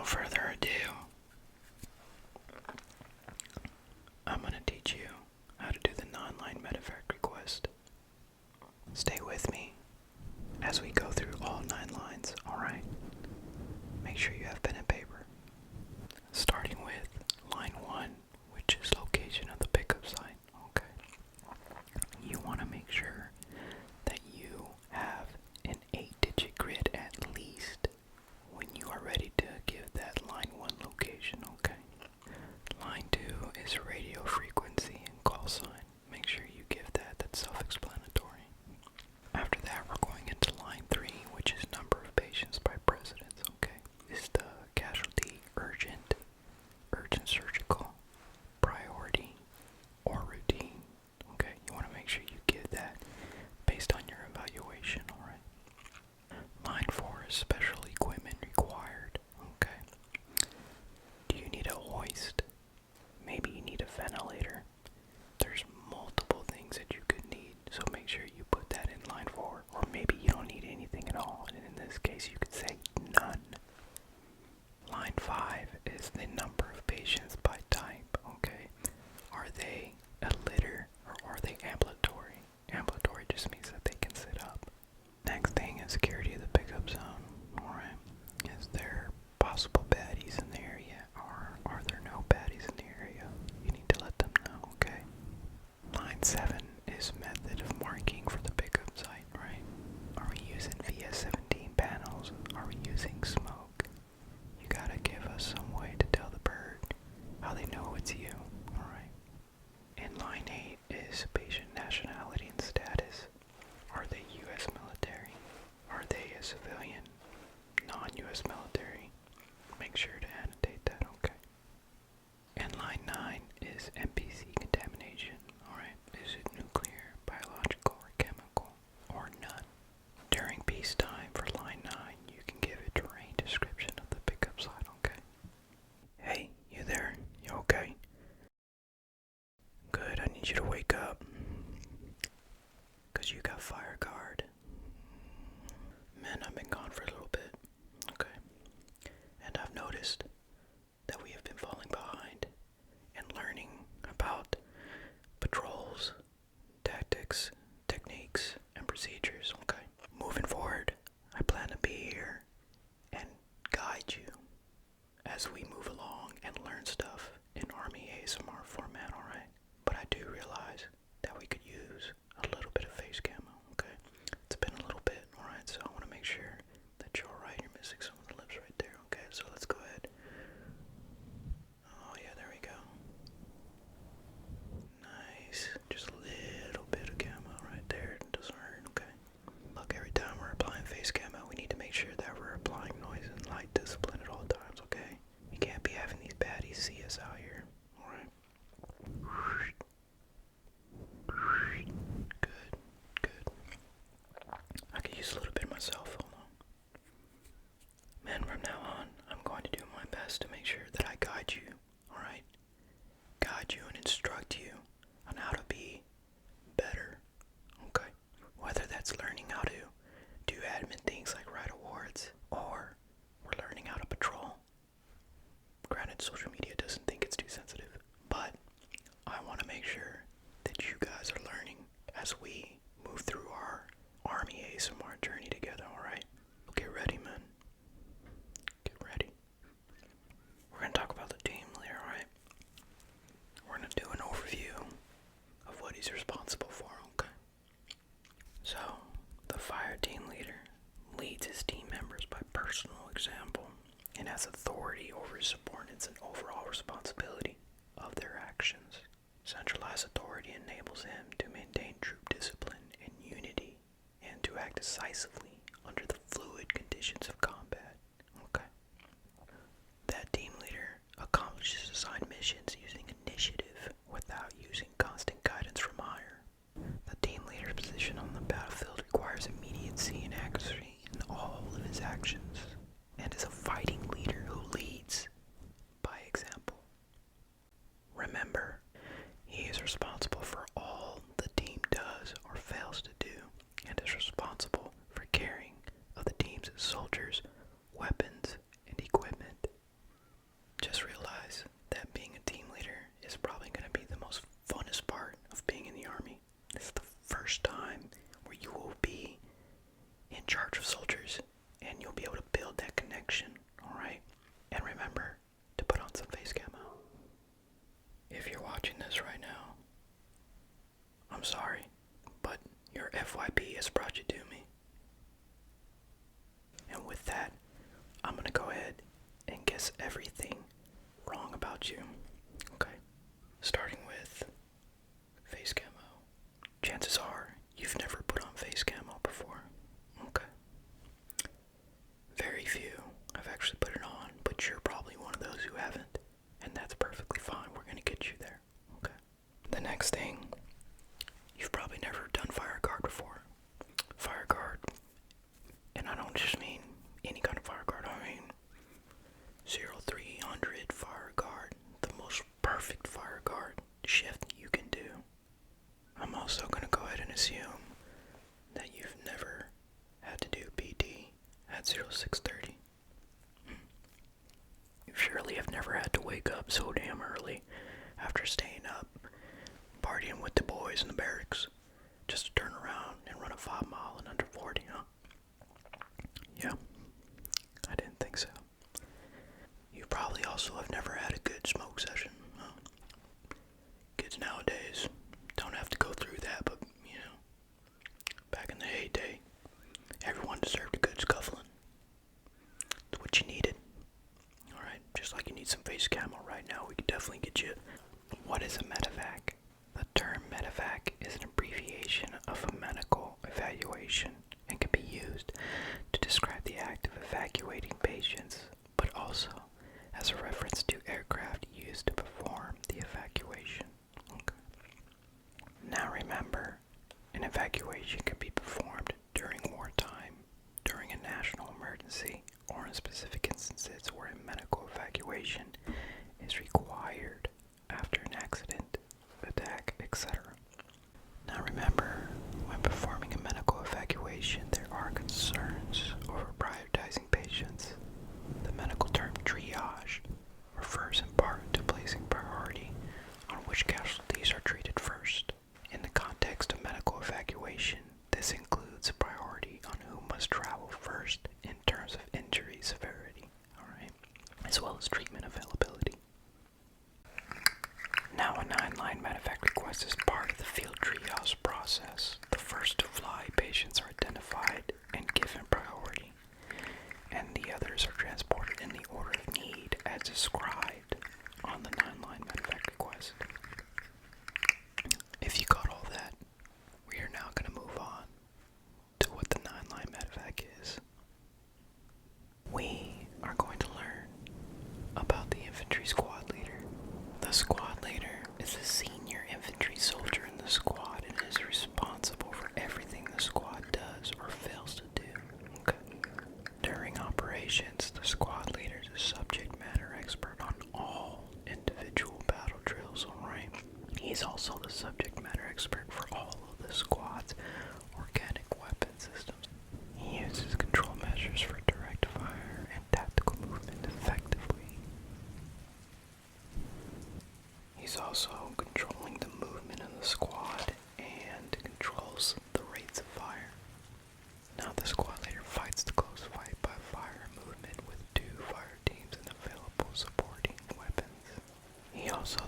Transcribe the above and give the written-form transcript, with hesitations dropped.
further ado, I'm going to teach you how to do the non-line medevac request. Stay with me as we go through all 9 lines, alright? Make sure you have pen and paper. Starting with line 1, which is location of the pickup site, okay? You want to make sure that you have an 8-digit grid at least when you are ready to give that line 1 location, okay? Line 2 is radio frequency and call sign. Make sure you give that. That's self-explanatory. After that, we're going into line 3, which is number of patients by precedence, okay? Is the casualty urgent surgical, priority, or routine? Okay, you want to make sure you give that based on your evaluation, alright? Line 4 is special equipment required, okay? Do you need a hoist? Maybe you need a ventilator. There's multiple things that you could need, so make sure you put that in line 4. Or maybe you don't need anything at all, and in this case you could say none. Line 5 is the number of patients by type, okay? Are they a litter or are they ambulatory? Ambulatory just means that they can sit up. Next thing is security of the pickup zone, alright? Is there possible baddies in the area or are there no baddies in the area? You need to let them know, okay? Line 7 is method of marking for the pickup site, right? Are we using VS17 panels? Are we using smoke? You gotta give us some way to tell the bird how they know it's you, alright? And line 8 is patient nationality and status. Are they U.S. military? Are they a civilian? Non-U.S. military? Make sure to annotate that, okay? And line 9 is NPC contamination, alright? Is it nuclear, biological, or chemical, or none? During peacetime for line 9, you can give a terrain description of the pickup site, okay? Hey, you there? You okay? Good, I need you to wake up. Cause you got fire guard. Man, I've been gone for a little bit, okay? And I've noticed that we have been falling behind and learning about patrols, tactics, techniques, and procedures, okay? Moving forward, I plan to be here and guide you as we move along and learn stuff in Army ASMR format, alright? But I do realize that we could use a little bit of face camo, okay? It's been a little bit, alright? So I want to make sure that you're alright. You're missing some of the lips right there, okay? So let's go ahead. Oh yeah, there we go. Nice. Just a little bit of camo right there. It doesn't hurt, okay? Look, every time we're applying face camo, we need to make sure that we're applying noise and light discipline at all times, okay? You can't be having these baddies see us out here, alright? Good, good. I could use a little bit myself, hold on. Man, from now on, I'm going to do my best to make sure that I guide you, alright? Guide you and instruct you on how to be better, okay? Whether that's learning how to do admin things like write awards, or we're learning how to patrol. Granted, social media doesn't think it's too sensitive, but I want to make sure that you guys are learning as we move through our Army ASMR journey together, alright? Get ready, man. Get ready. We're going to talk about the team leader, alright? We're going to do an overview of what he's responsible for, okay? So, the fire team leader leads his team members by personal example and has authority over his subordinates and overall responsibility of their actions. Centralized authority enables him to maintain troop discipline and unity and to act decisively under the fluid conditions of combat. Okay. That team leader accomplishes assigned missions using initiative without using constant guidance from higher. The team leader's position on the battlefield requires immediacy and accuracy in all of his actions and is a fighting leader who leads by example. Remember, he is responsible for all the team does or fails to do and is responsible for caring of the team's soldiers, weapons, and equipment. guess everything wrong about you. Okay? Starting with face camo. Chances are you've never put on face camo before. Okay? Very few have actually put it on, but you're probably one of those who haven't, and that's perfectly fine. We're gonna get you there. Okay? The next thing, you've probably never done fire guard before. Fire guard, and I don't just mean any kind of fire guard, I mean 0300 fire guard, the most perfect fire guard shift you can do. I'm also going to go ahead and assume that you've never had to do PT at 0630. You surely have never had to wake up so damn early after staying up, partying with the boys in the barracks, just to turn around and run a 5 mile in under 40, huh? Yeah, I didn't think so. You probably also have never had a good smoke session. Huh? Kids nowadays don't have to go through that, but, back in the heyday, everyone deserved a good scuffling. It's what you needed. Alright, just like you need some face camo right now, we could definitely get you. What is a Medevac? The term Medevac is an abbreviation of a medical evacuation and can be used to describe the act of evacuating patients, but also as a reference to aircraft used to perform the evacuation. Okay. Now remember, an evacuation can be performed during wartime, during a national emergency, or in specific instances where a medical evacuation is required after an accident, attack, etc. Now remember, when performing a medical evacuation, there are concerns over prioritizing patients. The medical term triage refers in part to placing priority on which casualties are treated first. In the context of medical evacuation, this includes priority on who must travel first in terms of injury severity, alright, as well as treatment availability. Now, a 9-line medevac request is part of the field triage process. The first to fly patients are identified and given priority, and the others are transported in the order of need as described on the 9-line medevac request. If you got all that, we are now going to move on to what the 9-line medevac is. We are going to learn about the infantry squad leader. The squad leader is a senior infantry soldier in the squad and is responsible for everything the squad does or fails to do. Okay. During operations, the squad leader is a subject matter expert on all individual battle drills, alright? He's also the subject matter expert for all of the squad's organic weapon systems. He uses control measures for direct fire and tactical movement effectively. He's also controlling the movement of the squad and controls the rates of fire. Now the squad leader fights the close fight by fire movement with 2 fire teams and available supporting weapons. He also